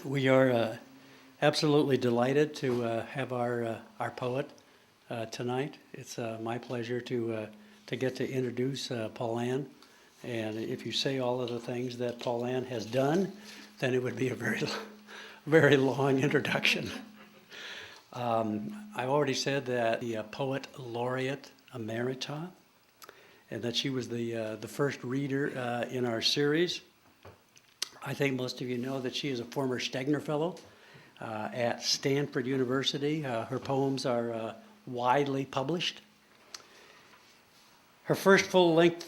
We are absolutely delighted to have our poet tonight. It's my pleasure to get to introduce Paulann. And if you say all of the things that Paulann has done, then it would be a very long introduction. I already said that the poet laureate emerita, and that she was the first reader in our series. I think most of you know that she is a former Stegner Fellow at Stanford University. Her poems are widely published. Her first full-length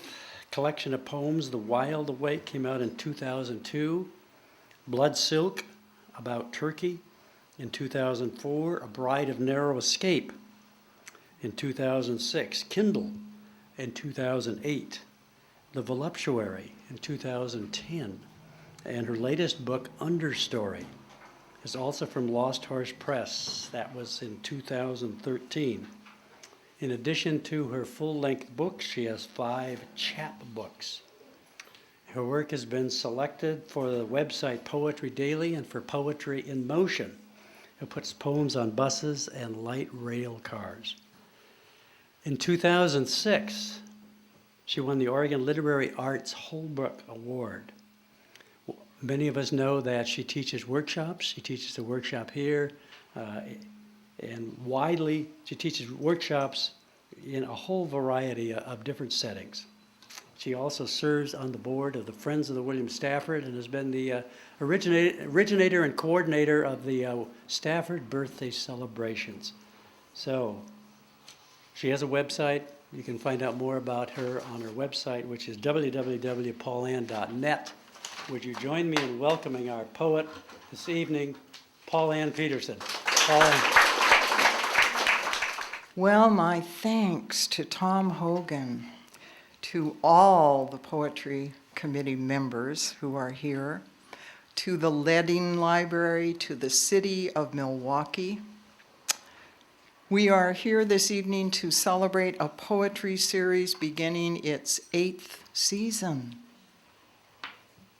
collection of poems, The Wild Awake, came out in 2002. Blood Silk, about Turkey, in 2004. A Bride of Narrow Escape, in 2006. Kindle, in 2008. The Voluptuary, in 2010. And her latest book, Understory, is also from Lost Horse Press. That was in 2013. In addition to her full-length books, she has 5 chapbooks. Her work has been selected for the website Poetry Daily and for Poetry in Motion, who puts poems on buses and light rail cars. In 2006, she won the Oregon Literary Arts Holbrook Award. Many of us know that she teaches workshops. She teaches a workshop here, and widely, she teaches workshops in a whole variety of different settings. She also serves on the board of the Friends of the William Stafford and has been the originator and coordinator of the Stafford birthday celebrations. So, she has a website. You can find out more about her on her website, which is www.paulann.net. Would you join me in welcoming our poet this evening, Paulann Peterson. Paulann. Well, my thanks to Tom Hogan, to all the Poetry Committee members who are here, to the Ledding Library, to the City of Milwaukie. We are here this evening to celebrate a poetry series beginning its 8th season.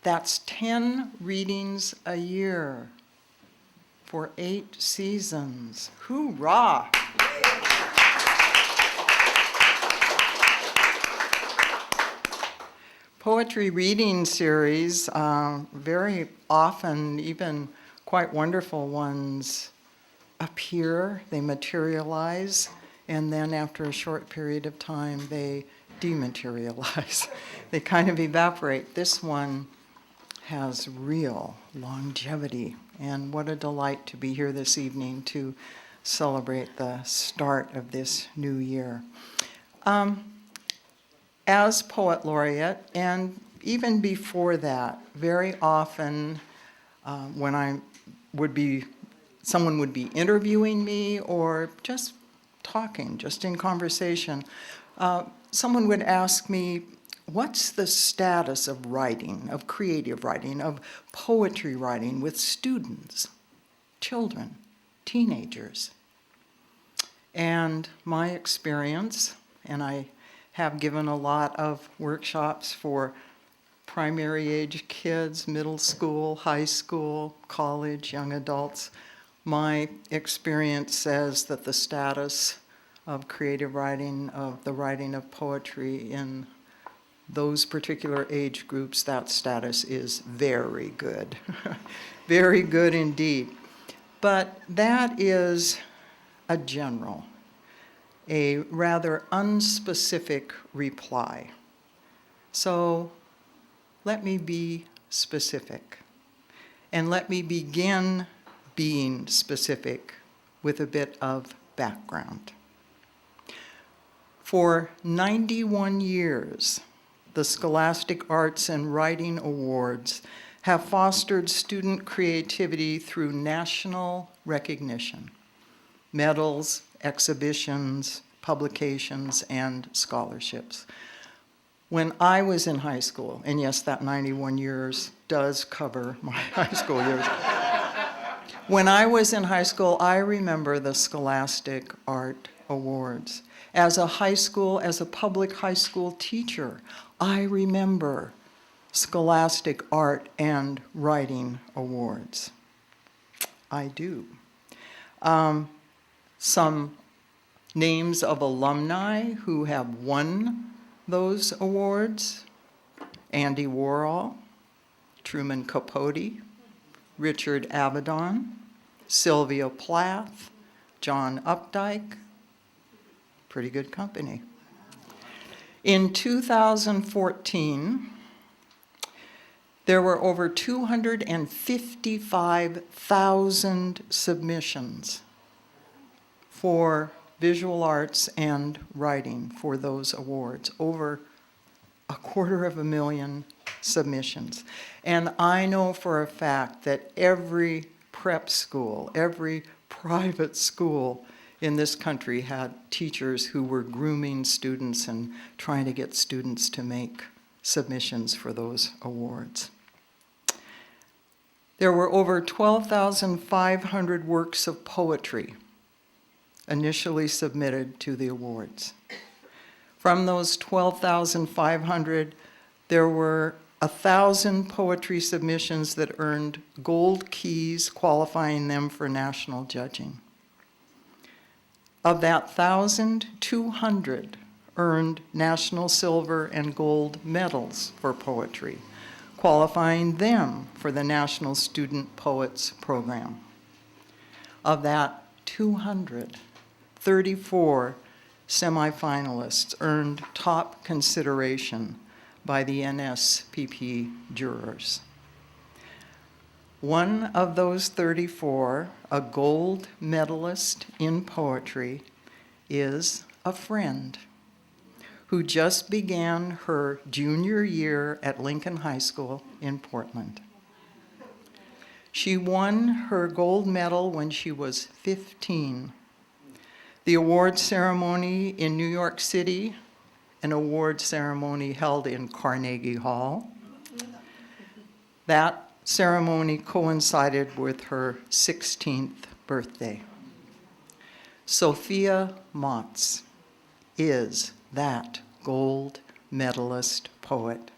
That's 10 readings a year for 8 seasons. Hoorah! Poetry reading series, very often, even quite wonderful ones, appear, they materialize, and then after a short period of time, they dematerialize. They kind of evaporate. This one has real longevity, and what a delight to be here this evening to celebrate the start of this new year. As poet laureate, and even before that, very often when someone would be interviewing me or just talking, just in conversation, someone would ask me, what's the status of writing, of creative writing, of poetry writing with students, children, teenagers? And my experience, and I have given a lot of workshops for primary age kids, middle school, high school, college, young adults. My experience says that the status of creative writing, of the writing of poetry in those particular age groups, that status is very good. Very good indeed. But that is a general, a rather unspecific reply. So let me be specific. And let me begin being specific with a bit of background. For 91 years, the Scholastic Arts and Writing Awards have fostered student creativity through national recognition, medals, exhibitions, publications, and scholarships. When I was in high school, and yes, that 91 years does cover my high school years. When I was in high school, I remember the Scholastic Art Awards. As a public high school teacher, I remember Scholastic Art and Writing Awards. I do. Some names of alumni who have won those awards: Andy Warhol, Truman Capote, Richard Avedon, Sylvia Plath, John Updike. Pretty good company. In 2014, there were over 255,000 submissions for visual arts and writing for those awards, over 250,000 submissions. And I know for a fact that every prep school, every private school in this country had teachers who were grooming students and trying to get students to make submissions for those awards. There were over 12,500 works of poetry initially submitted to the awards. From those 12,500, there were 1,000 poetry submissions that earned gold keys, qualifying them for national judging. Of that 1,000, 200 earned national silver and gold medals for poetry, qualifying them for the National Student Poets Program. Of that 200, 34 semifinalists earned top consideration by the NSPP jurors. One of those 34, a gold medalist in poetry, is a friend who just began her junior year at Lincoln High School in Portland. She won her gold medal when she was 15. The award ceremony in New York City, an award ceremony held in Carnegie Hall. That ceremony coincided with her 16th birthday. Sophia Motz is that gold medalist poet.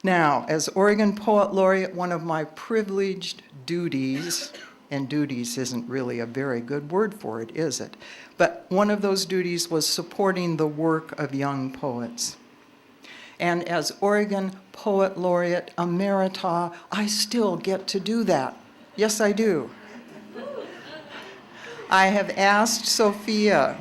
Now, as Oregon Poet Laureate, one of my privileged duties, and duties isn't really a very good word for it, is it? But one of those duties was supporting the work of young poets. And as Oregon Poet Laureate Emerita, I still get to do that. Yes, I do. I have asked Sophia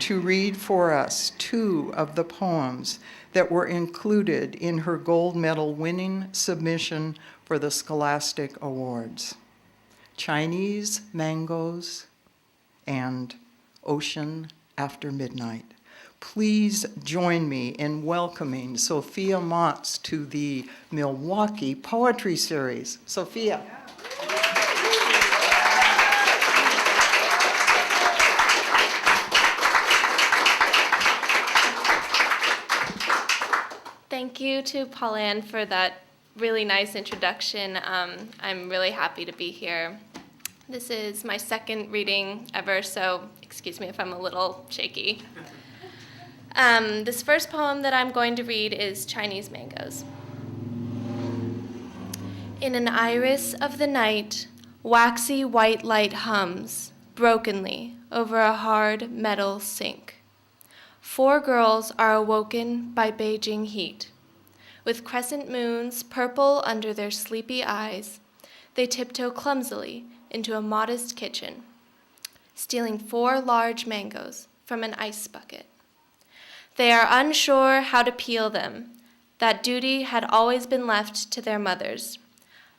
to read for us 2 of the poems that were included in her gold medal winning submission for the Scholastic Awards: Chinese Mangoes and Ocean After Midnight. Please join me in welcoming Sophia Motz to the Milwaukie Poetry Series. Sophia. Thank you to Paulann for that really nice introduction. I'm really happy to be here. This is my second reading ever, so excuse me if I'm a little shaky. This first poem that I'm going to read is Chinese Mangoes. In an iris of the night, waxy white light hums brokenly over a hard metal sink. 4 girls are awoken by Beijing heat. With crescent moons purple under their sleepy eyes, they tiptoe clumsily into a modest kitchen, stealing 4 large mangoes from an ice bucket. They are unsure how to peel them. That duty had always been left to their mothers.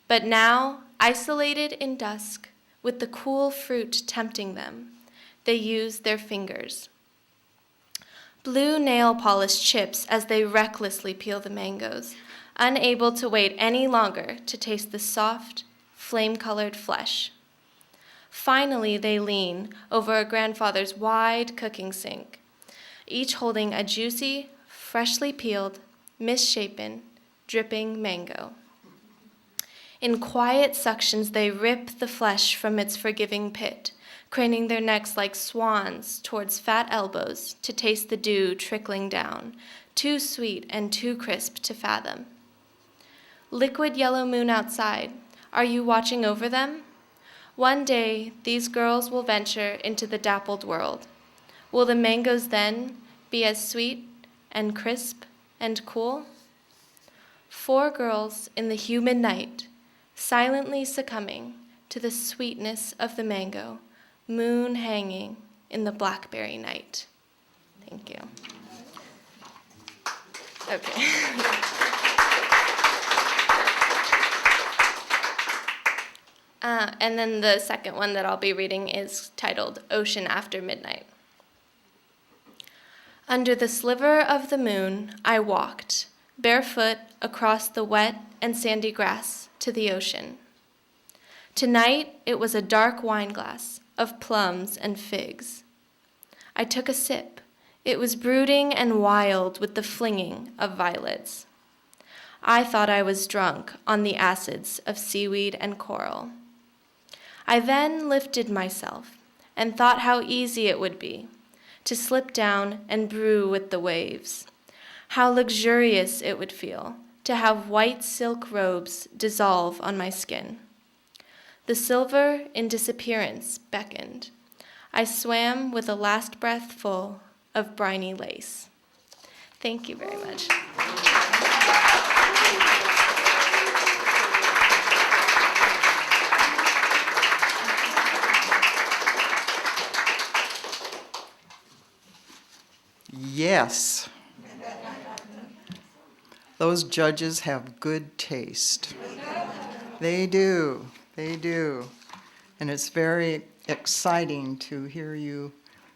But now, isolated in dusk, with the cool fruit tempting them, they use their fingers. Blue nail polish chips as they recklessly peel the mangoes, unable to wait any longer to taste the soft, flame-colored flesh. Finally, they lean over a grandfather's wide cooking sink, each holding a juicy, freshly peeled, misshapen, dripping mango. In quiet suctions, they rip the flesh from its forgiving pit, craning their necks like swans towards fat elbows to taste the dew trickling down, too sweet and too crisp to fathom. Liquid yellow moon outside, Are you watching over them? One day, these girls will venture into the dappled world. Will the mangoes then be as sweet and crisp and cool? 4 girls in the humid night, silently succumbing to the sweetness of the mango, moon hanging in the blackberry night. Thank you. Okay. And then the second one that I'll be reading is titled Ocean After Midnight. Under the sliver of the moon, I walked, barefoot across the wet and sandy grass to the ocean. Tonight, it was a dark wineglass of plums and figs. I took a sip. It was brooding and wild with the flinging of violets. I thought I was drunk on the acids of seaweed and coral. I then lifted myself and thought how easy it would be to slip down and brew with the waves. How luxurious it would feel to have white silk robes dissolve on my skin. The silver in disappearance beckoned. I swam with a last breath full of briny lace. Thank you very much. Yes. Those judges have good taste. They do. They do. And it's very exciting to hear you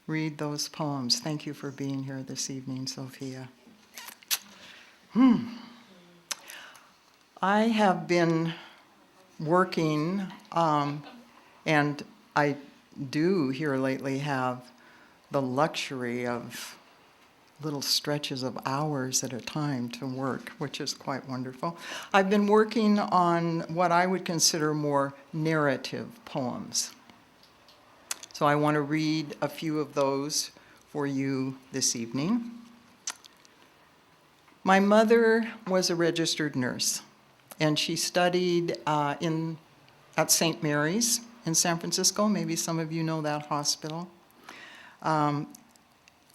read those poems. Thank you for being here this evening, Sophia. I have been working, and I do here lately have the luxury of little stretches of hours at a time to work, which is quite wonderful. I've been working on what I would consider more narrative poems. So I want to read a few of those for you this evening. My mother was a registered nurse, and she studied at St. Mary's in San Francisco. Maybe some of you know that hospital.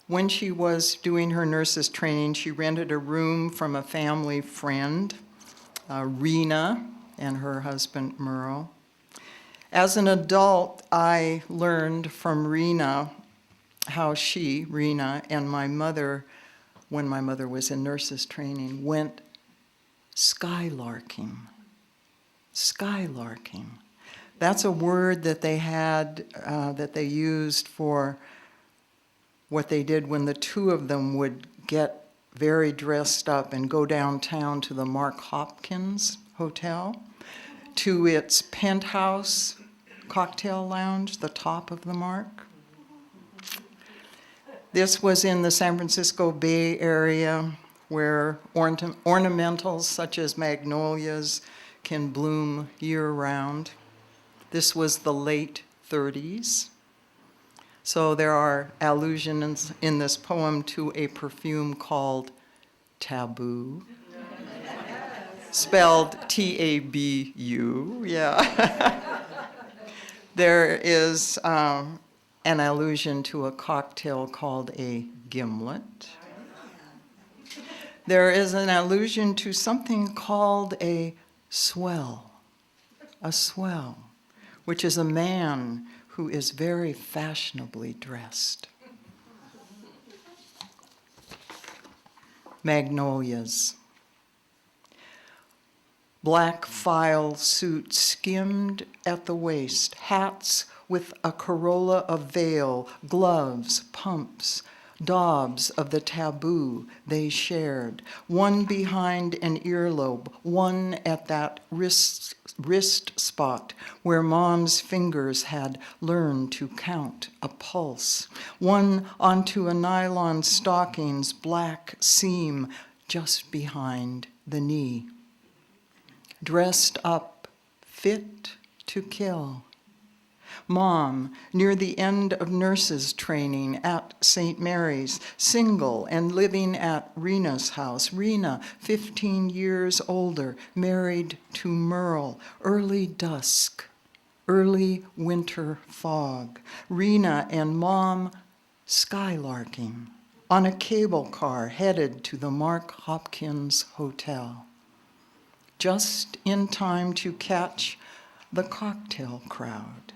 When she was doing her nurse's training, she rented a room from a family friend, Rena, and her husband, Murrow. As an adult, I learned from Rena how she, Rena, and my mother, when my mother was in nurse's training, went skylarking. Skylarking. That's a word that they had, that they used for what they did when the two of them would get very dressed up and go downtown to the Mark Hopkins Hotel, to its penthouse cocktail lounge, the top of the Mark. This was in the San Francisco Bay Area, where ornamentals such as magnolias can bloom year-round. This was the late 30s. So there are allusions in this poem to a perfume called Taboo, spelled T-A-B-U, yeah. There is an allusion to a cocktail called a gimlet. There is an allusion to something called a swell, which is a man who is very fashionably dressed. Magnolias. Black file suit skimmed at the waist, hats with a corolla of veil, gloves, pumps, daubs of the taboo they shared, one behind an earlobe, one at that wrist spot where mom's fingers had learned to count a pulse, one onto a nylon stocking's black seam just behind the knee. Dressed up, fit to kill. Mom, near the end of nurses' training at St. Mary's, single and living at Rena's house. Rena, 15 years older, married to Merle. Early dusk, early winter fog. Rena and Mom skylarking on a cable car headed to the Mark Hopkins Hotel. Just in time to catch the cocktail crowd.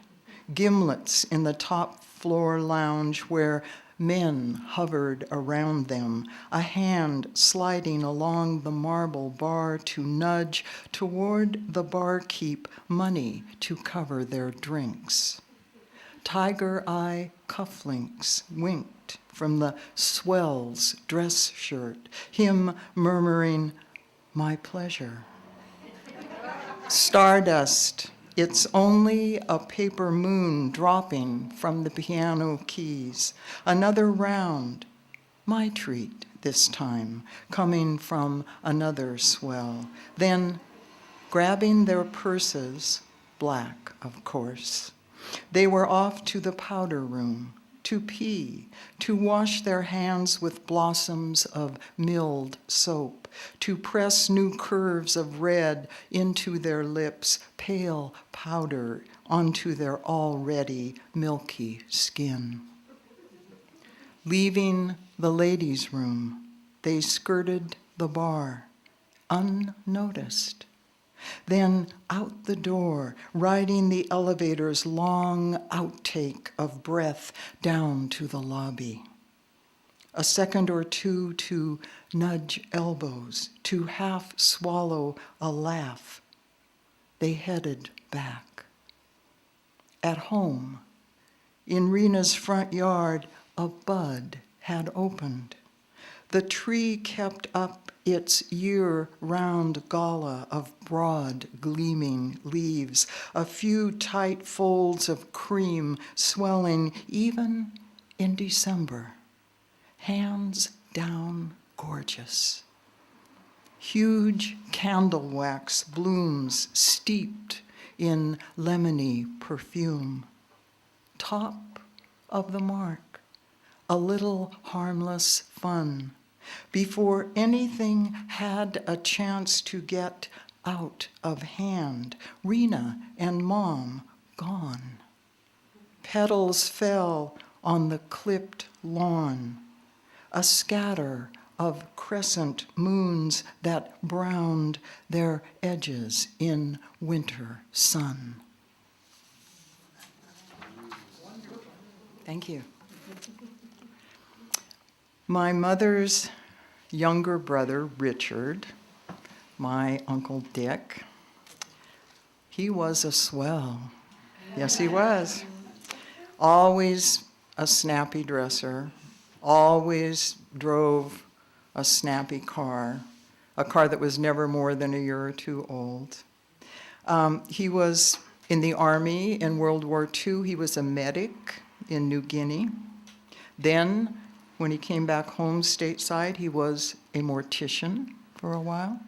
Gimlets in the top floor lounge where men hovered around them, a hand sliding along the marble bar to nudge toward the barkeep money to cover their drinks. Tiger eye cufflinks winked from the swell's dress shirt, him murmuring, "My pleasure." Stardust, it's only a paper moon dropping from the piano keys. Another round, my treat this time, coming from another swell. Then, grabbing their purses, black, of course, they were off to the powder room, to pee, to wash their hands with blossoms of milled soap, to press new curves of red into their lips, pale powder onto their already milky skin. Leaving the ladies' room, they skirted the bar, unnoticed. Then out the door, riding the elevator's long outtake of breath down to the lobby. A second or two to nudge elbows, to half swallow a laugh. They headed back. At home, in Rena's front yard, a bud had opened. The tree kept up its year-round gala of broad, gleaming leaves, a few tight folds of cream swelling even in December. Hands down gorgeous. Huge candle wax blooms steeped in lemony perfume. Top of the mark, a little harmless fun. Before anything had a chance to get out of hand, Rena and Mom gone. Petals fell on the clipped lawn, a scatter of crescent moons that browned their edges in winter sun. Thank you. My mother's younger brother, Richard, my Uncle Dick, he was a swell. Yes, he was. Always a snappy dresser, always drove a snappy car, a car that was never more than a year or two old. He was in the Army in World War II. He was a medic in New Guinea. Then, when he came back home stateside, he was a mortician for a while,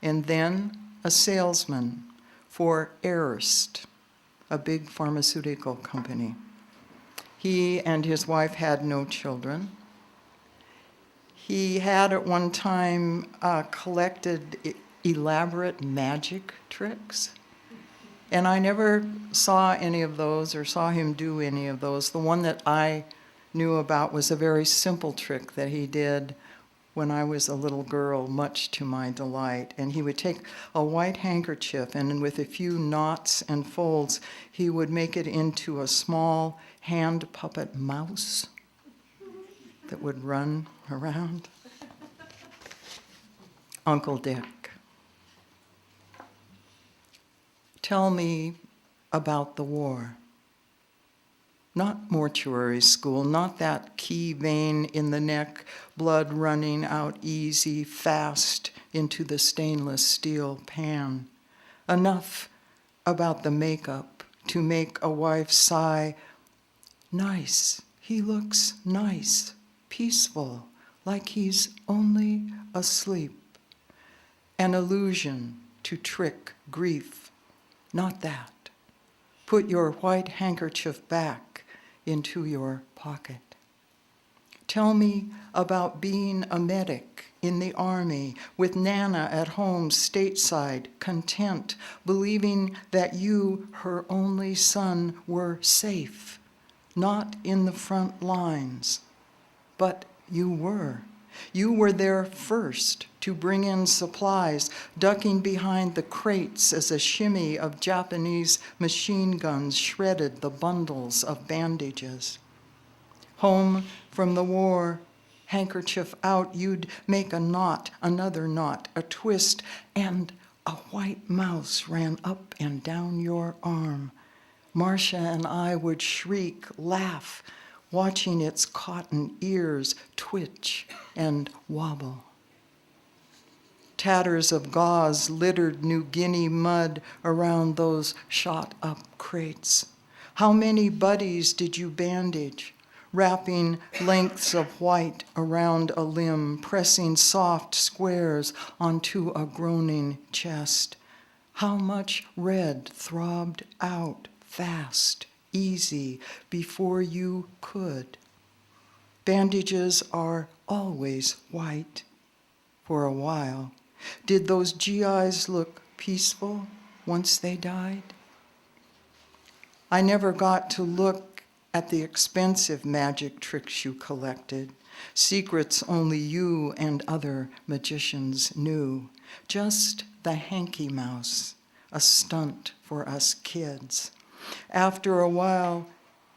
and then a salesman for Airst, a big pharmaceutical company. He and his wife had no children. He had at one time collected elaborate magic tricks, and I never saw any of those or saw him do any of those. The one that I knew about was a very simple trick that he did when I was a little girl, much to my delight. And he would take a white handkerchief, and with a few knots and folds, he would make it into a small hand puppet mouse that would run around. Uncle Dick, tell me about the war. Not mortuary school, not that key vein in the neck, blood running out easy, fast into the stainless steel pan. Enough about the makeup to make a wife sigh, nice, he looks nice, peaceful, like he's only asleep. An illusion to trick grief, not that. Put your white handkerchief back into your pocket. Tell me about being a medic in the Army, with Nana at home stateside, content, believing that you, her only son, were safe, not in the front lines. But you were. You were there first to bring in supplies, ducking behind the crates as a shimmy of Japanese machine guns shredded the bundles of bandages. Home from the war, handkerchief out, you'd make a knot, another knot, a twist, and a white mouse ran up and down your arm. Marcia and I would shriek, laugh, watching its cotton ears twitch and wobble. Tatters of gauze littered New Guinea mud around those shot-up crates. How many buddies did you bandage, wrapping lengths of white around a limb, pressing soft squares onto a groaning chest? How much red throbbed out fast, easy, before you could? Bandages are always white, for a while. Did those GIs look peaceful once they died? I never got to look at the expensive magic tricks you collected, secrets only you and other magicians knew, just the hanky mouse, a stunt for us kids. After a while,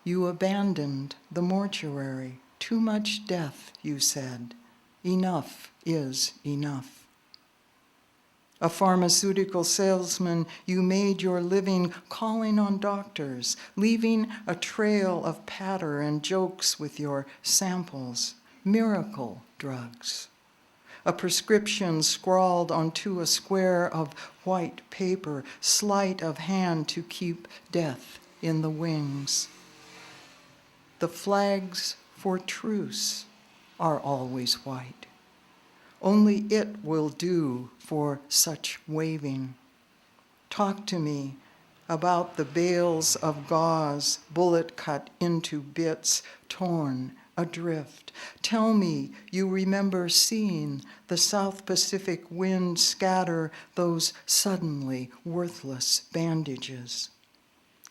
you abandoned the mortuary. Too much death, you said. Enough is enough. A pharmaceutical salesman, you made your living calling on doctors, leaving a trail of patter and jokes with your samples, miracle drugs. A prescription scrawled onto a square of white paper, sleight of hand to keep death in the wings. The flags for truce are always white. Only it will do for such waving. Talk to me about the bales of gauze, bullet cut into bits, torn adrift. Tell me you remember seeing the South Pacific wind scatter those suddenly worthless bandages.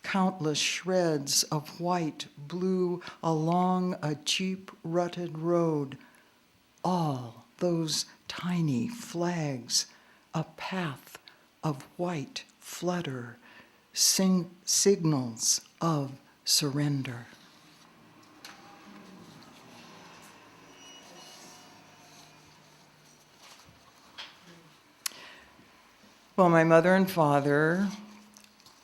Countless shreds of white blew along a jeep-rutted road. All those tiny flags, a path of white flutter, signals of surrender. Well, my mother and father,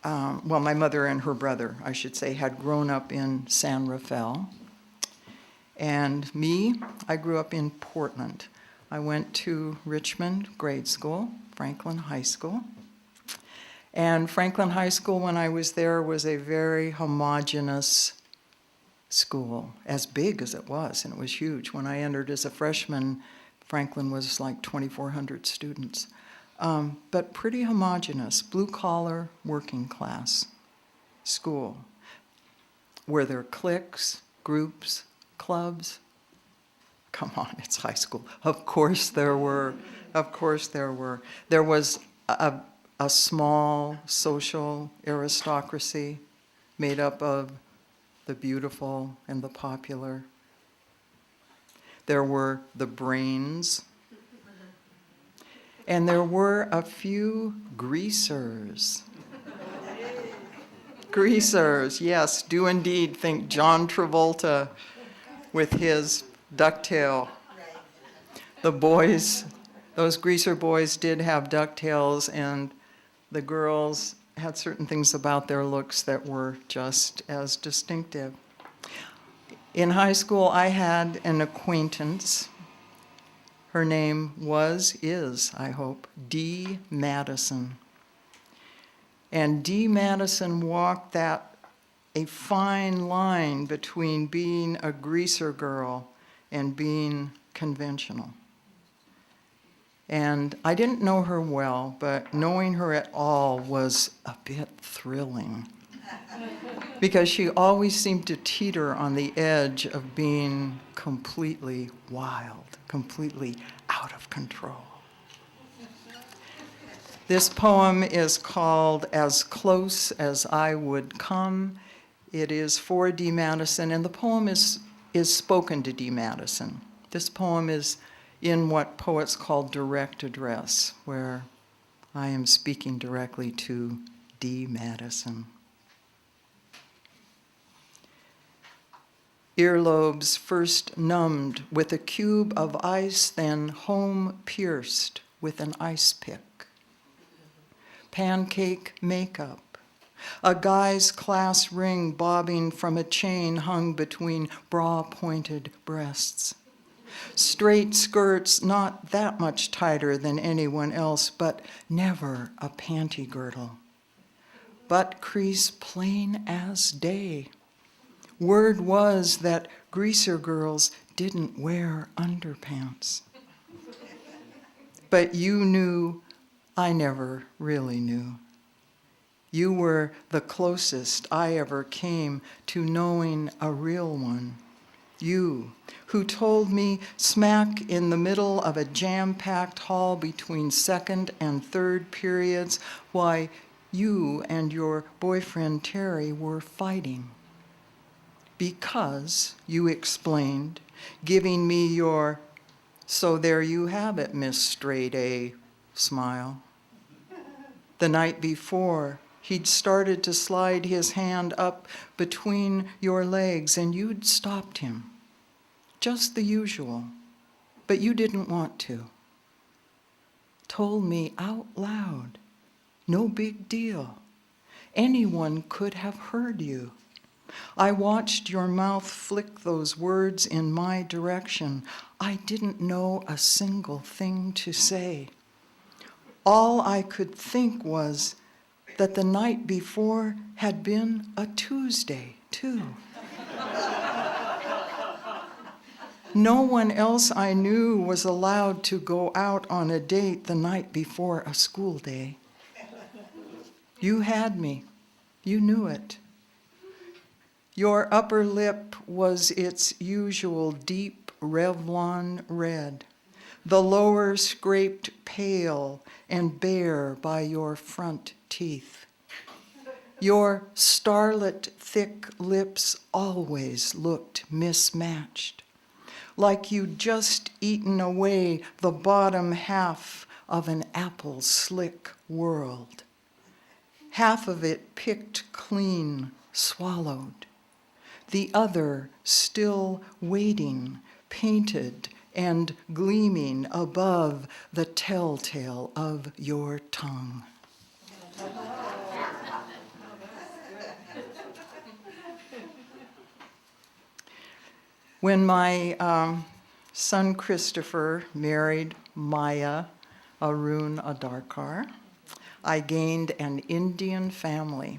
my mother and her brother, I should say, had grown up in San Rafael. And me, I grew up in Portland. I went to Richmond grade school, Franklin High School. And Franklin High School, when I was there, was a very homogeneous school, as big as it was, and it was huge. When I entered as a freshman, Franklin was like 2,400 students. But pretty homogeneous, blue-collar, working class school. Were there cliques, groups, clubs? Come on, it's high school. Of course there were. Of course there were. There was a small social aristocracy made up of the beautiful and the popular. There were the brains. And there were a few greasers. Greasers, yes, do indeed think John Travolta with his ducktail. The boys, those greaser boys did have ducktails, and the girls had certain things about their looks that were just as distinctive. In high school, I had an acquaintance. Her name is, I hope, Dee Madison. And Dee Madison walked a fine line between being a greaser girl and being conventional. And I didn't know her well, but knowing her at all was a bit thrilling. because she always seemed to teeter on the edge of being completely wild, completely out of control. This poem is called As Close as I Would Come. It is for Dee Madison, and the poem is spoken to Dee Madison. This poem is in what poets call direct address, where I am speaking directly to Dee Madison. Earlobes first numbed with a cube of ice, then home pierced with an ice pick. Pancake makeup, a guy's class ring bobbing from a chain hung between bra-pointed breasts. Straight skirts not that much tighter than anyone else, but never a panty girdle. Butt crease plain as day. Word was that greaser girls didn't wear underpants. But you knew I never really knew. You were the closest I ever came to knowing a real one. You, who told me smack in the middle of a jam-packed hall between second and third periods why you and your boyfriend Terry were fighting. Because, you explained, giving me your, so there you have it, Miss Straight A smile. The night before, he'd started to slide his hand up between your legs and you'd stopped him. Just the usual, but you didn't want to. Told me out loud, no big deal. Anyone could have heard you. I watched your mouth flick those words in my direction. I didn't know a single thing to say. All I could think was that the night before had been a Tuesday, too. No one else I knew was allowed to go out on a date the night before a school day. You had me. You knew it. Your upper lip was its usual deep Revlon red, the lower scraped pale and bare by your front teeth. Your starlit thick lips always looked mismatched, like you'd just eaten away the bottom half of an apple slick world. Half of it picked clean, swallowed. The other still waiting, painted and gleaming above the telltale of your tongue. When my son Christopher married Maya Arun Adarkar, I gained an Indian family.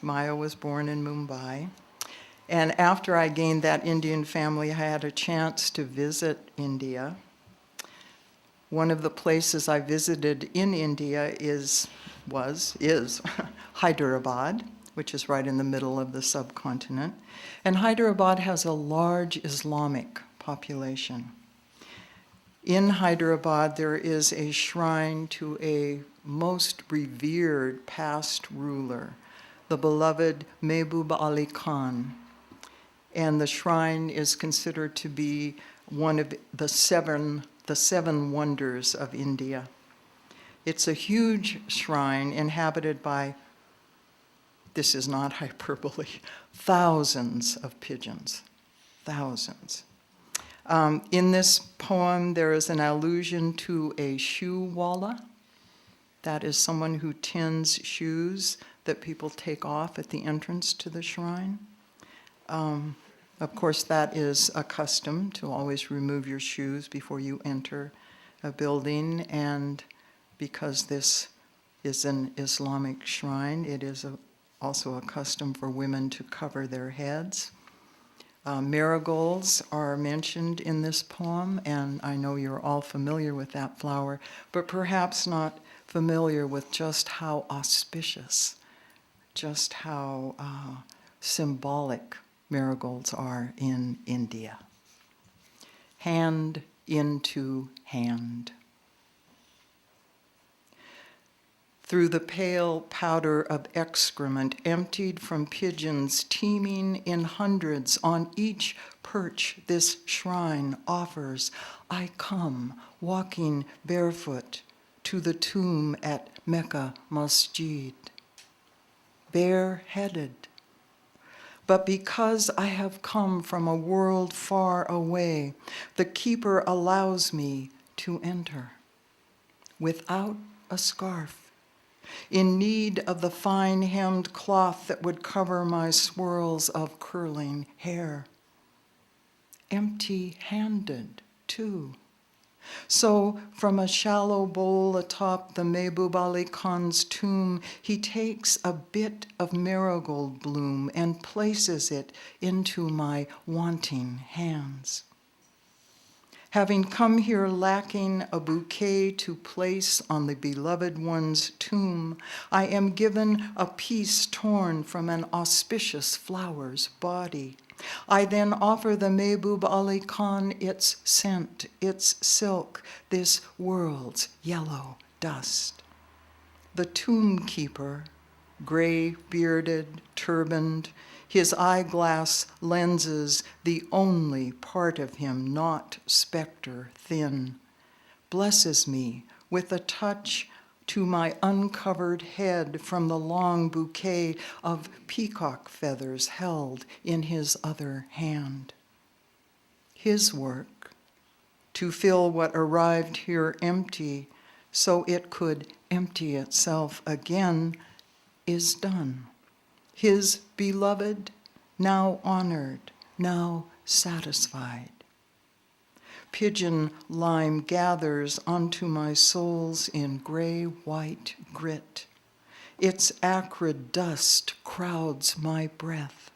Maya was born in Mumbai. And after I gained that Indian family, I had a chance to visit India. One of the places I visited in India is Hyderabad, which is right in the middle of the subcontinent. And Hyderabad has a large Islamic population. In Hyderabad, there is a shrine to a most revered past ruler, the beloved Mehboob Ali Khan. And the shrine is considered to be one of the seven wonders of India. It's a huge shrine inhabited by, this is not hyperbole, thousands of pigeons, thousands. In this poem, there is an allusion to a shoe walla. That is someone who tends shoes that people take off at the entrance to the shrine. Of course, that is a custom to always remove your shoes before you enter a building, and because this is an Islamic shrine, it is also a custom for women to cover their heads. Marigolds are mentioned in this poem, and I know you're all familiar with that flower, but perhaps not familiar with just how auspicious, just how symbolic marigolds are in India. Hand into hand. Through the pale powder of excrement emptied from pigeons teeming in hundreds on each perch this shrine offers, I come walking barefoot to the tomb at Mecca Masjid, bareheaded. But because I have come from a world far away, the keeper allows me to enter without a scarf, in need of the fine-hemmed cloth that would cover my swirls of curling hair. Empty-handed, too. So, from a shallow bowl atop the Mehboob Ali Khan's tomb, he takes a bit of marigold bloom and places it into my wanting hands. Having come here lacking a bouquet to place on the beloved one's tomb, I am given a piece torn from an auspicious flower's body. I then offer the Mehboob Ali Khan its scent, its silk, this world's yellow dust. The tomb keeper, gray-bearded, turbaned, his eyeglass lenses the only part of him not specter thin, blesses me with a touch to my uncovered head from the long bouquet of peacock feathers held in his other hand. His work, to fill what arrived here empty so it could empty itself again, is done. His beloved, now honored, now satisfied. Pigeon lime gathers onto my soles in gray-white grit. Its acrid dust crowds my breath.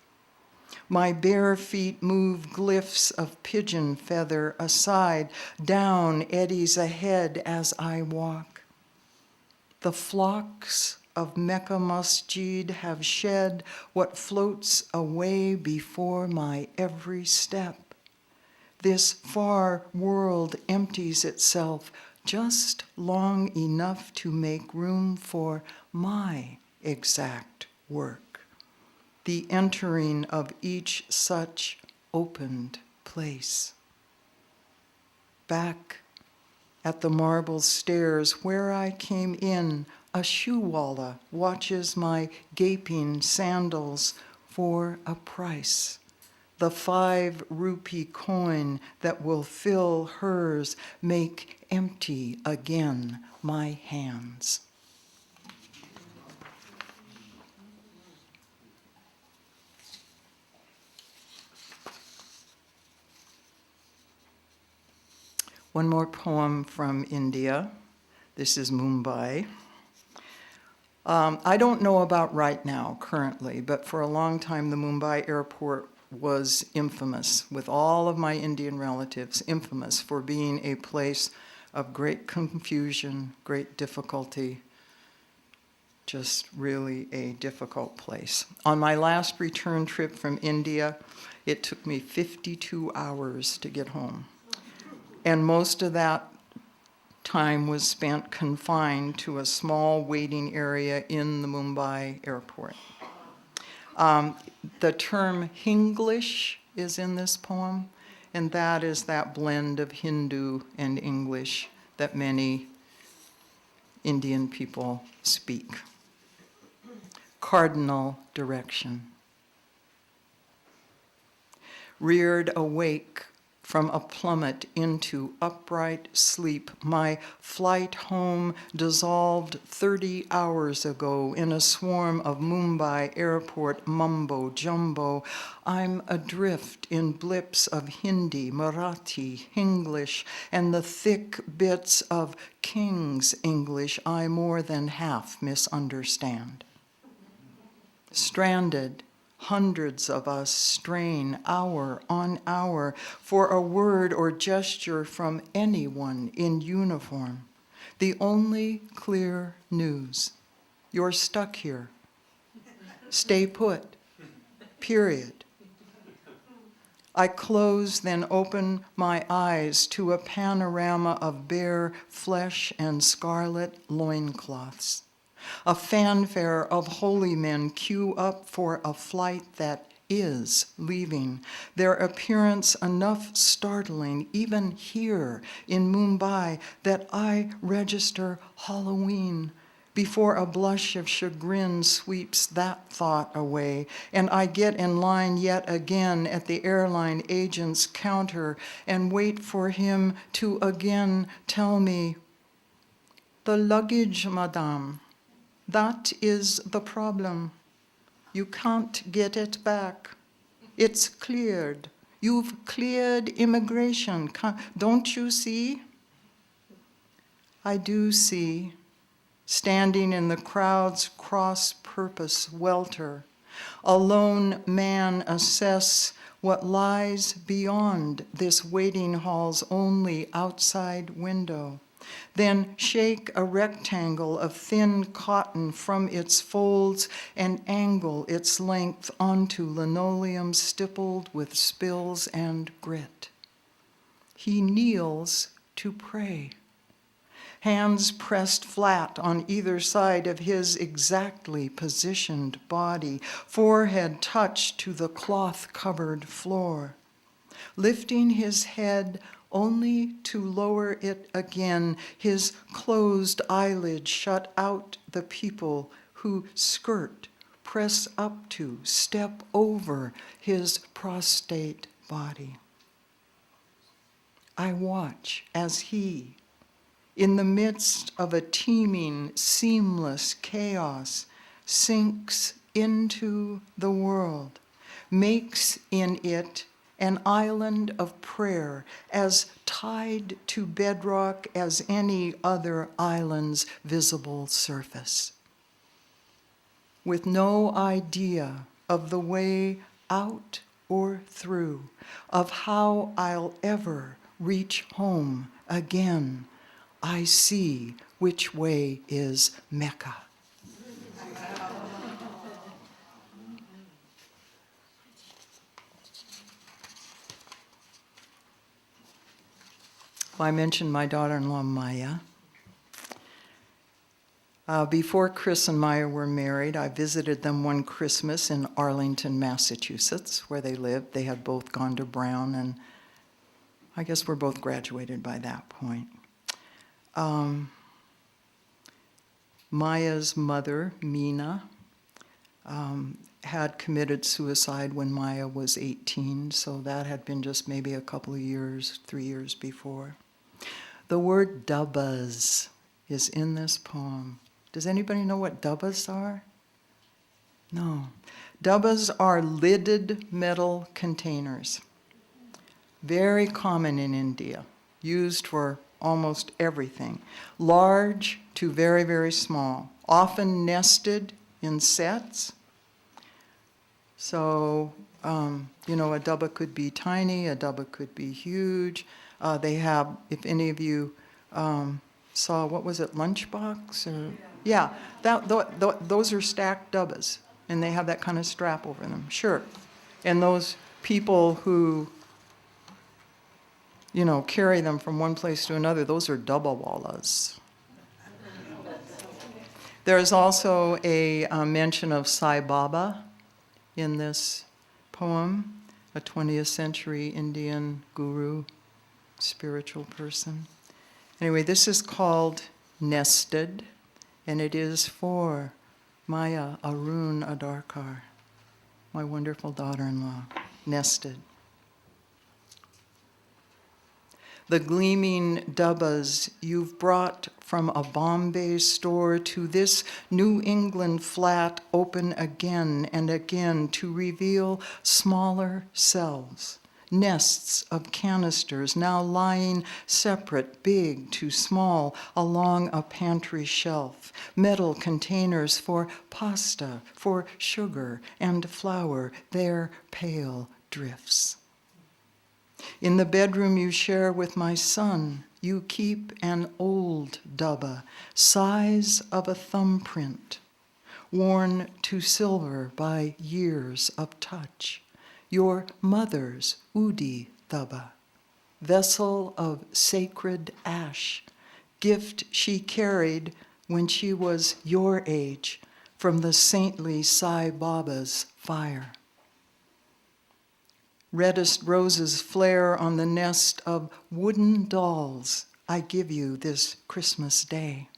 My bare feet move glyphs of pigeon feather aside, down eddies ahead as I walk. The flocks of Mecca Masjid have shed what floats away before my every step. This far world empties itself just long enough to make room for my exact work, the entering of each such opened place. Back at the marble stairs where I came in, a shoewalla watches my gaping sandals for a price. The 5 rupee coin that will fill hers, make empty again my hands. One more poem from India. This is Mumbai. I don't know about right now, currently, but for a long time the Mumbai airport was infamous, with all of my Indian relatives, infamous for being a place of great confusion, great difficulty, just really a difficult place. On my last return trip from India, it took me 52 hours to get home. And most of that time was spent confined to a small waiting area in the Mumbai airport. The term Hinglish is in this poem, and that is that blend of Hindu and English that many Indian people speak. Cardinal direction. Reared awake from a plummet into upright sleep, my flight home dissolved 30 hours ago in a swarm of Mumbai airport mumbo-jumbo. I'm adrift in blips of Hindi, Marathi, English, and the thick bits of King's English I more than half misunderstand. Stranded, hundreds of us strain hour on hour for a word or gesture from anyone in uniform. The only clear news: you're stuck here. Stay put. Period. I close, then open my eyes to a panorama of bare flesh and scarlet loincloths. A fanfare of holy men queue up for a flight that is leaving. Their appearance enough startling, even here in Mumbai, that I register Halloween before a blush of chagrin sweeps that thought away, and I get in line yet again at the airline agent's counter and wait for him to again tell me, "The luggage, madame, that is the problem. You can't get it back. It's cleared. You've cleared immigration. Don't you see?" I do see, standing in the crowd's cross-purpose welter, a lone man assess what lies beyond this waiting hall's only outside window, then shake a rectangle of thin cotton from its folds and angle its length onto linoleum stippled with spills and grit. He kneels to pray, hands pressed flat on either side of his exactly positioned body, forehead touched to the cloth-covered floor, lifting his head only to lower it again, his closed eyelids shut out the people who skirt, press up to, step over his prostrate body. I watch as he, in the midst of a teeming, seamless chaos, sinks into the world, makes in it an island of prayer as tied to bedrock as any other island's visible surface, with no idea of the way out or through, of how I'll ever reach home again. I see which way is Mecca. I mentioned my daughter-in-law, Maya. Before Chris and Maya were married, I visited them one Christmas in Arlington, Massachusetts, where they lived. They had both gone to Brown, and I guess we're both graduated by that point. Maya's mother, Mina, had committed suicide when Maya was 18, so that had been just maybe a couple of years, 3 years before. The word dubbas is in this poem. Does anybody know what dubbas are? No. Dubbas are lidded metal containers. Very common in India, used for almost everything. Large to very, very small, often nested in sets. So, a dubba could be tiny, a dubba could be huge. They have, if any of you saw, what was it, Lunchbox? Or, yeah, those are stacked dubbas, and they have that kind of strap over them, sure. And those people who, carry them from one place to another, those are dabbawalas. There's also a mention of Sai Baba in this poem, a 20th century Indian guru, spiritual person. Anyway, this is called Nested, and it is for Maya Arun Adarkar, my wonderful daughter-in-law, Nested. The gleaming dubbas you've brought from a Bombay store to this New England flat open again and again to reveal smaller selves, nests of canisters now lying separate, big to small, along a pantry shelf, metal containers for pasta, for sugar and flour, their pale drifts. In the bedroom you share with my son, you keep an old dubba, size of a thumbprint, worn to silver by years of touch, your mother's udi thaba, vessel of sacred ash, gift she carried when she was your age from the saintly Sai Baba's fire. Reddest roses flare on the nest of wooden dolls I give you this Christmas day.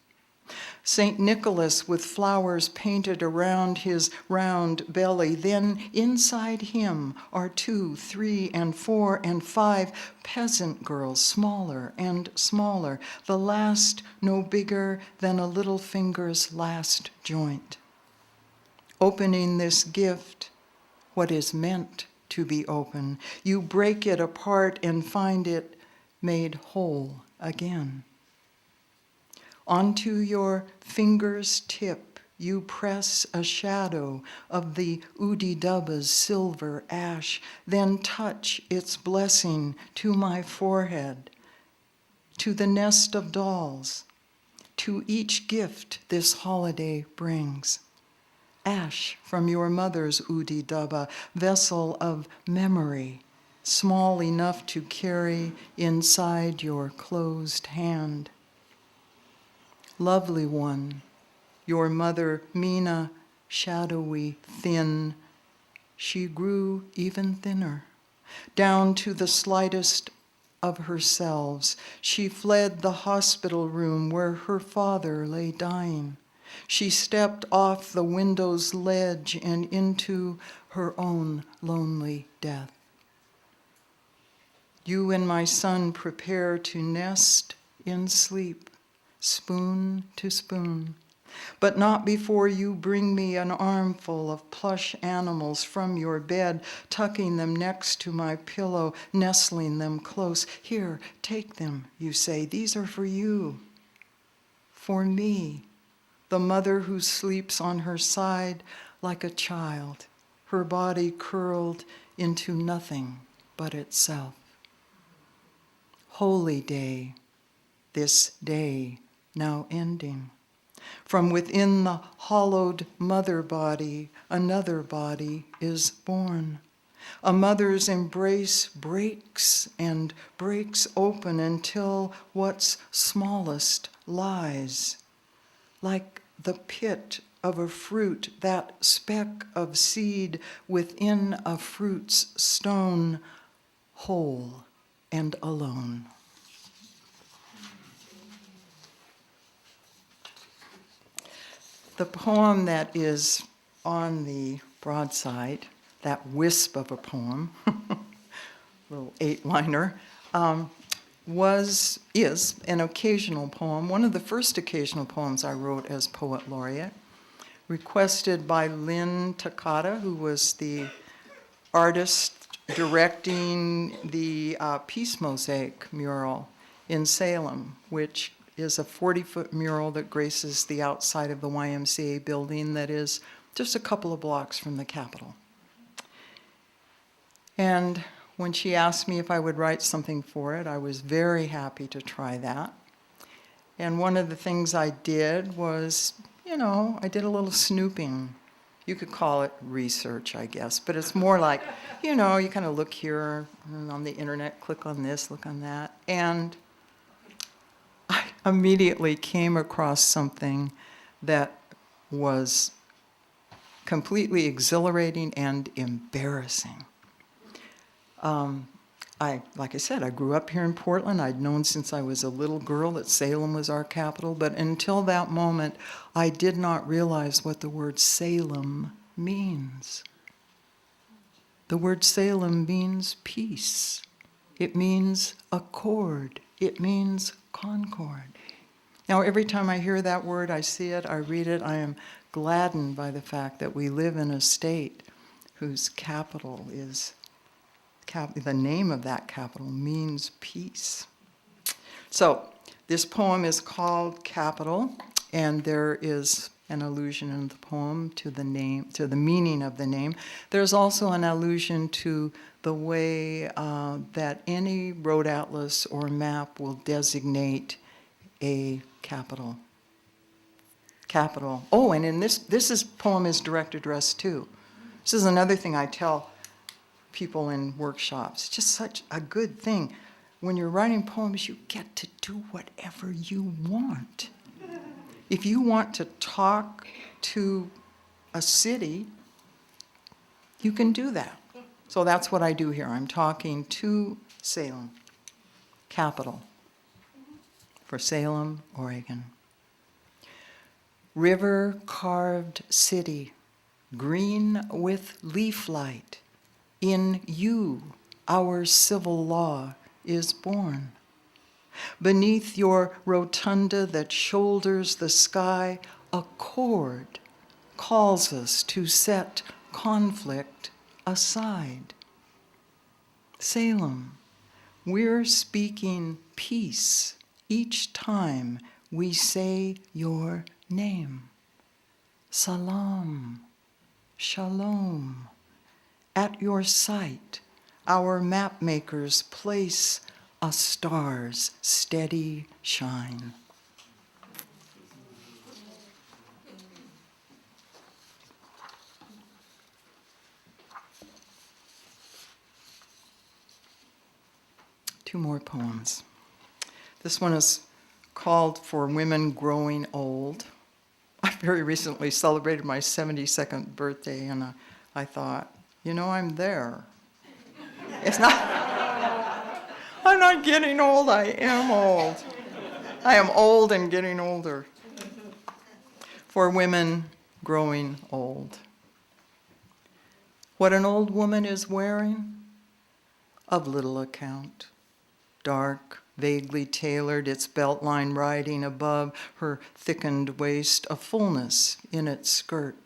St. Nicholas with flowers painted around his round belly. Then inside him are 2, 3, and 4, and 5 peasant girls, smaller and smaller, the last no bigger than a little finger's last joint. Opening this gift, what is meant to be open, you break it apart and find it made whole again. Onto your finger's tip, you press a shadow of the Udidaba's silver ash, then touch its blessing to my forehead, to the nest of dolls, to each gift this holiday brings. Ash from your mother's Udidaba, vessel of memory, small enough to carry inside your closed hand. Lovely one, your mother Mina, shadowy, thin, she grew even thinner. Down to the slightest of herselves, she fled the hospital room where her father lay dying. She stepped off the window's ledge and into her own lonely death. You and my son prepare to nest in sleep, spoon to spoon, but not before you bring me an armful of plush animals from your bed, tucking them next to my pillow, nestling them close. Here, take them, you say. These are for you, for me, the mother who sleeps on her side like a child, her body curled into nothing but itself. Holy day, this day now ending. From within the hollowed mother body, another body is born. A mother's embrace breaks and breaks open until what's smallest lies. Like the pit of a fruit, that speck of seed within a fruit's stone, whole and alone. The poem that is on the broadside, that wisp of a poem, little 8-liner, is an occasional poem, one of the first occasional poems I wrote as poet laureate, requested by Lynn Takata, who was the artist directing the Peace Mosaic mural in Salem, which is a 40-foot mural that graces the outside of the YMCA building that is just a couple of blocks from the Capitol. And when she asked me if I would write something for it, I was very happy to try that. And one of the things I did was, I did a little snooping. You could call it research, I guess, but it's more like, you kind of look here on the internet, click on this, look on that. And I immediately came across something that was completely exhilarating and embarrassing. Like I said, I grew up here in Portland. I'd known since I was a little girl that Salem was our capital, but until that moment, I did not realize what the word Salem means. The word Salem means peace. It means accord. It means concord. Now, every time I hear that word, I see it, I read it, I am gladdened by the fact that we live in a state whose capital is, the name of that capital means peace. So, this poem is called Capital, and there is an allusion in the poem to the name, to the meaning of the name. There's also an allusion to the way that any road atlas or map will designate a capital capital. Oh, and in this poem is direct address too. This is another thing I tell people in workshops. It's just such a good thing. When you're writing poems, you get to do whatever you want. If you want to talk to a city, you can do that. So that's what I do here. I'm talking to Salem, capital, for Salem, Oregon. River-carved city, green with leaf light, in you our civil law is born. Beneath your rotunda that shoulders the sky, a chord calls us to set conflict aside. Salem, we're speaking peace each time we say your name. Salam, shalom. At your sight, our map makers place a star's steady shine. Two more poems. This one is called For Women Growing Old. I very recently celebrated my 72nd birthday, and I thought, I'm there. It's not, I'm not getting old, I am old. I am old and getting older. For women growing old. What an old woman is wearing? Of little account. Dark, vaguely tailored, its beltline riding above her thickened waist, a fullness in its skirt.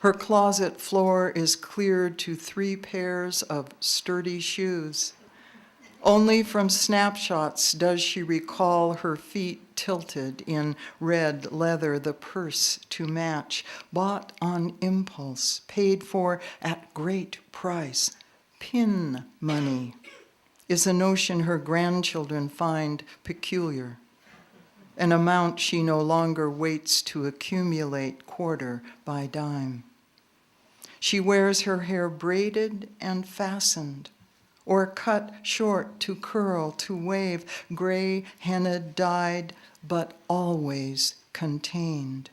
Her closet floor is cleared to 3 pairs of sturdy shoes. Only from snapshots does she recall her feet tilted in red leather, the purse to match, bought on impulse, paid for at great price. Pin money is a notion her grandchildren find peculiar, an amount she no longer waits to accumulate quarter by dime. She wears her hair braided and fastened, or cut short to curl, to wave, gray henna dyed, but always contained.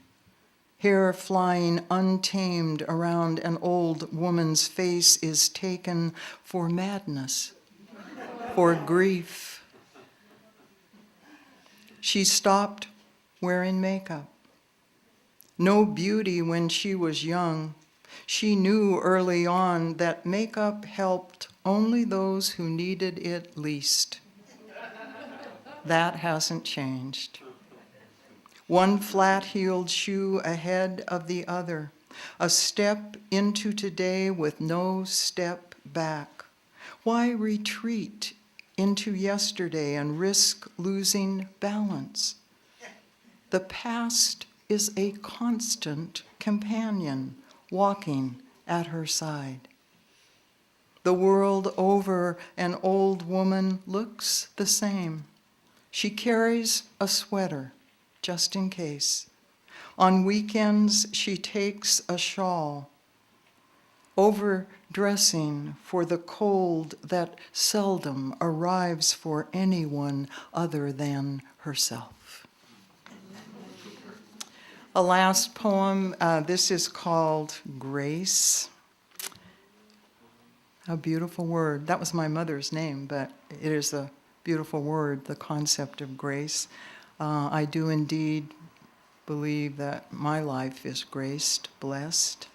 Hair flying untamed around an old woman's face is taken for madness, for grief. She stopped wearing makeup. No beauty when she was young. She knew early on that makeup helped only those who needed it least. That hasn't changed. One flat-heeled shoe ahead of the other, a step into today with no step back. Why retreat into yesterday and risk losing balance? The past is a constant companion walking at her side. The world over, an old woman looks the same. She carries a sweater, just in case. On weekends, she takes a shawl, overdressing for the cold that seldom arrives for anyone other than herself. A last poem, this is called Grace. A beautiful word. That was my mother's name, but it is a beautiful word, the concept of grace. I do indeed believe that my life is graced, blessed.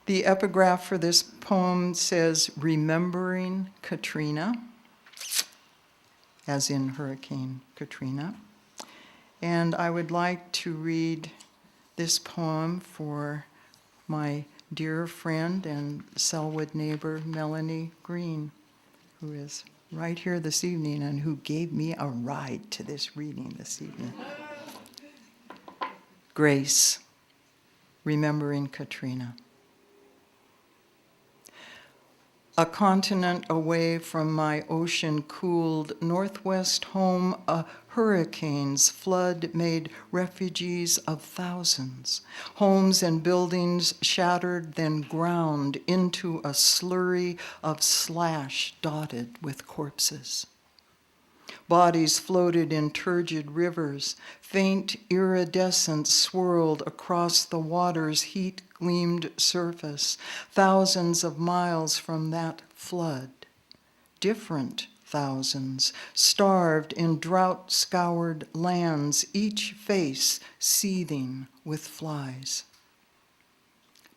The epigraph for this poem says, remembering Katrina, as in Hurricane Katrina. And I would like to read this poem for my dear friend and Selwood neighbor, Melanie Green, who is right here this evening and who gave me a ride to this reading this evening. Grace, remembering Katrina. A continent away from my ocean-cooled northwest home, a Hurricanes, flood made refugees of thousands. Homes and buildings shattered, then ground into a slurry of slash dotted with corpses. Bodies floated in turgid rivers. Faint iridescence swirled across the water's heat-gleamed surface, thousands of miles from that flood. Different thousands, starved in drought-scoured lands, each face seething with flies.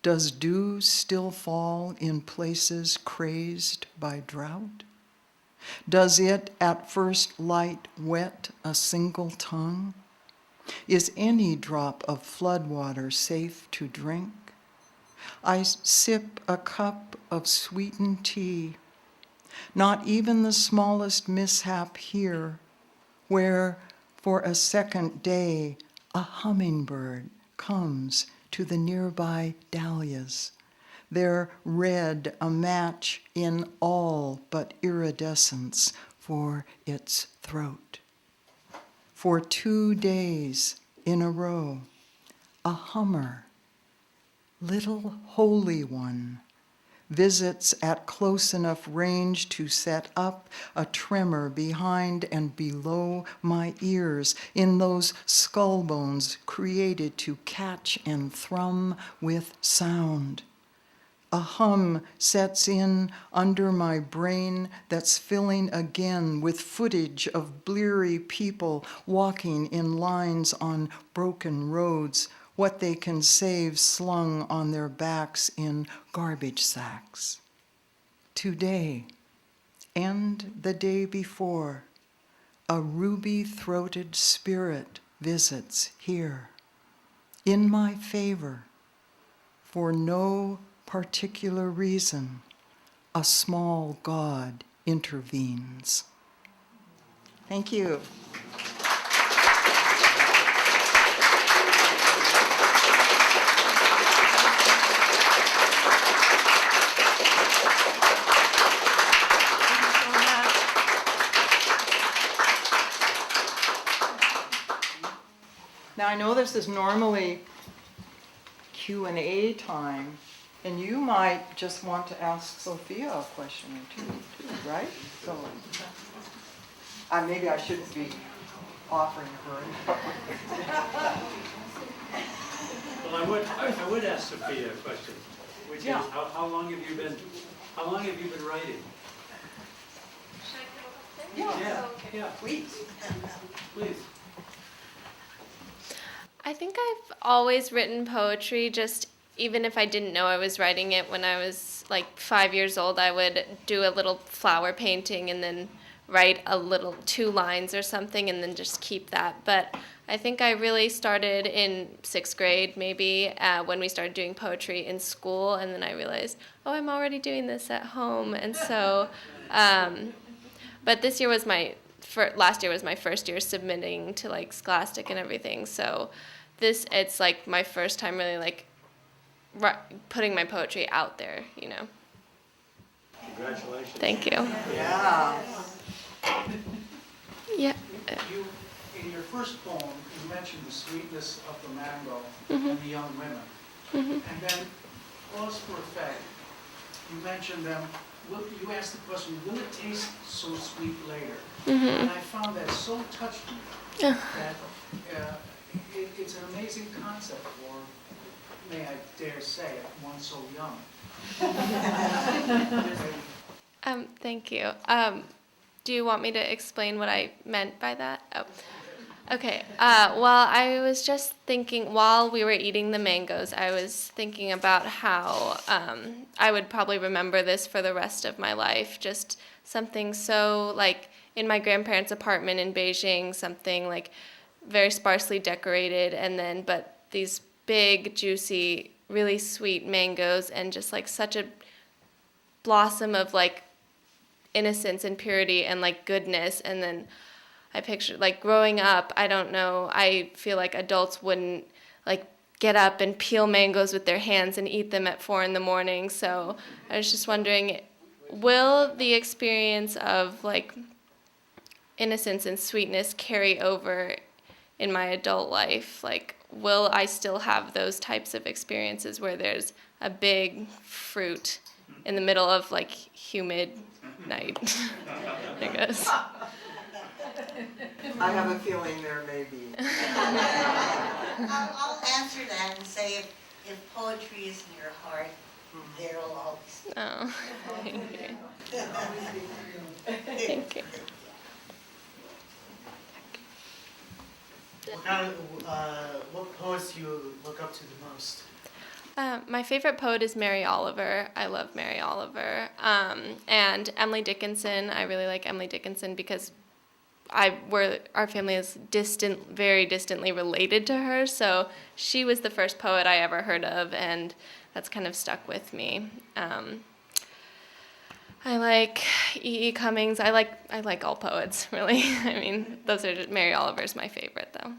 Does dew still fall in places crazed by drought? Does it at first light wet a single tongue? Is any drop of floodwater safe to drink? I sip a cup of sweetened tea. Not even the smallest mishap here, where for a second day a hummingbird comes to the nearby dahlias, their red a match in all but iridescence for its throat. For 2 days in a row, a hummer, little holy one, visits at close enough range to set up a tremor behind and below my ears in those skull bones created to catch and thrum with sound. A hum sets in under my brain that's filling again with footage of bleary people walking in lines on broken roads, what they can save slung on their backs in garbage sacks. Today, and the day before, a ruby-throated spirit visits here, in my favor, for no particular reason. A small God intervenes. Thank you. Now, I know this is normally Q&A time, and you might just want to ask Sophia a question or two, right? So, maybe I shouldn't be offering her. Well, I would ask Sophia a question, which is, Yeah. how long have you been writing? Yeah, Please. please. I think I've always written poetry, just even if I didn't know I was writing it. When I was like 5 years old, I would do a little flower painting and then write a little 2 lines or something and then just keep that. But I think I really started in 6th grade maybe when we started doing poetry in school, and then I realized, oh, I'm already doing this at home. And so, but this year was last year was my first year submitting to like Scholastic and everything. So it's like my first time really like putting my poetry out there, you know. Congratulations. Thank you. Yeah. Yeah. You, in your first poem, you mentioned the sweetness of the mango and the young women. And then, pause for effect, you mentioned them, you asked the question, will it taste so sweet later? And I found that so touched me that it's an amazing concept, or may I dare say it, one so young. Thank you. Do you want me to explain what I meant by that? Oh, okay. Well, I was just thinking while we were eating the mangoes, I was thinking about how I would probably remember this for the rest of my life. Just something so like in my grandparents' apartment in Beijing, something like very sparsely decorated, but these big, juicy, really sweet mangoes, and just like such a blossom of like innocence and purity and like goodness. And then I pictured like growing up, I don't know, I feel like adults wouldn't like get up and peel mangoes with their hands and eat them at 4 a.m. So I was just wondering, will the experience of like innocence and sweetness carry over in my adult life? Like, will I still have those types of experiences where there's a big fruit in the middle of like humid night? I guess. I have a feeling there may be. I'll answer that and say if poetry is in your heart, there will always be. Oh, thank you. Thank you. What poets do you look up to the most? My favorite poet is Mary Oliver. I love Mary Oliver. And Emily Dickinson. I really like Emily Dickinson because our family is very distantly related to her. So she was the first poet I ever heard of, and that's kind of stuck with me. I like E.E. Cummings. I like all poets, really. I mean, Mary Oliver's my favorite, though.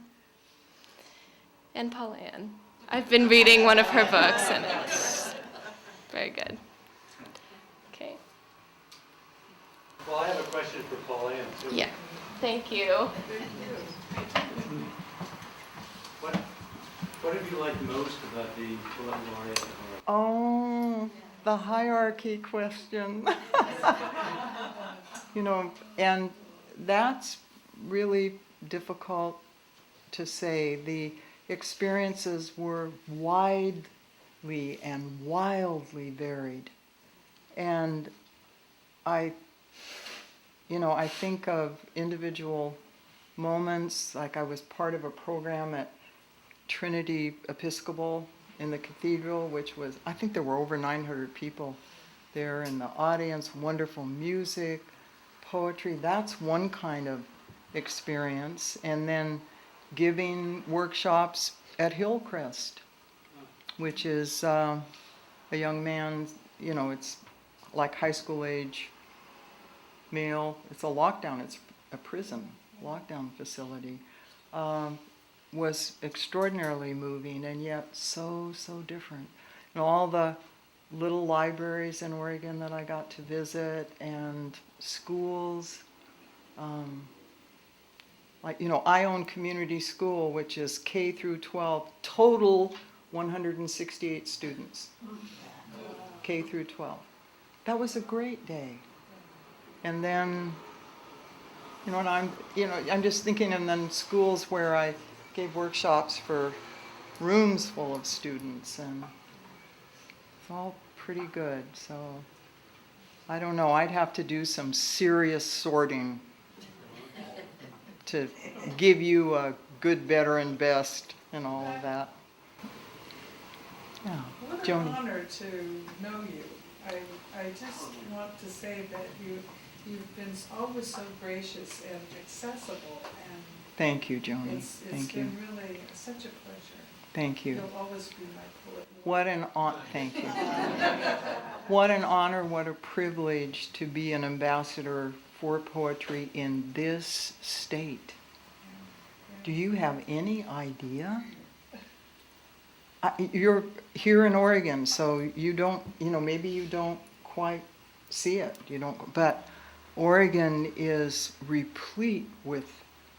And Paulann. I've been reading one of her books, and it's very good. Okay. Well, I have a question for Paulann, too. Yeah. Thank you. What have you liked most about the poet laureate? Oh, the hierarchy question. And that's really difficult to say. The experiences were widely and wildly varied. And I think of individual moments, like I was part of a program at Trinity Episcopal in the cathedral, which was, I think there were over 900 people there in the audience, wonderful music, poetry. That's one kind of experience. And then giving workshops at Hillcrest, which is a young man, it's like high school age male. It's a lockdown, it's a prison lockdown facility. Was extraordinarily moving and yet so different. All the little libraries in Oregon that I got to visit and schools. I own community school, which is K through 12, total 168 students. K through 12. That was a great day. And then, I'm just thinking, and then schools where I gave workshops for rooms full of students, and it's all pretty good. So I don't know, I'd have to do some serious sorting to give you a good, better, and best and all of that. Yeah, What Joni. an honor to know you. I just want to say that you've been always so gracious and accessible, and Thank you, Joni. it's Thank you. been really such a pleasure. Thank you. You'll always be my poet. Thank you. What an honor, what a privilege to be an ambassador for poetry in this state. Do you have any idea? You're here in Oregon, so you don't, maybe you don't quite see it. But Oregon is replete with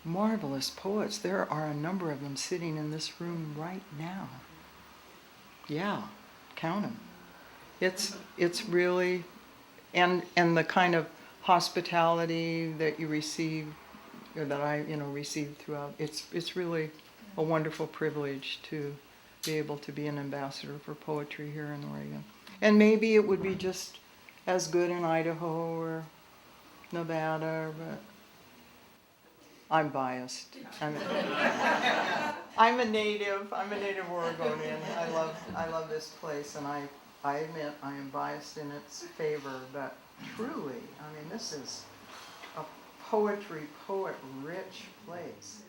marvelous poets. There are a number of them sitting in this room right now. Yeah, count them. It's really, and the kind of hospitality that you receive, or that I received throughout. It's really a wonderful privilege to be able to be an ambassador for poetry here in Oregon. And maybe it would be just as good in Idaho or Nevada, but I'm biased. I'm a native Oregonian. I love this place, and I admit I am biased in its favor, but truly, this is a poet-rich place.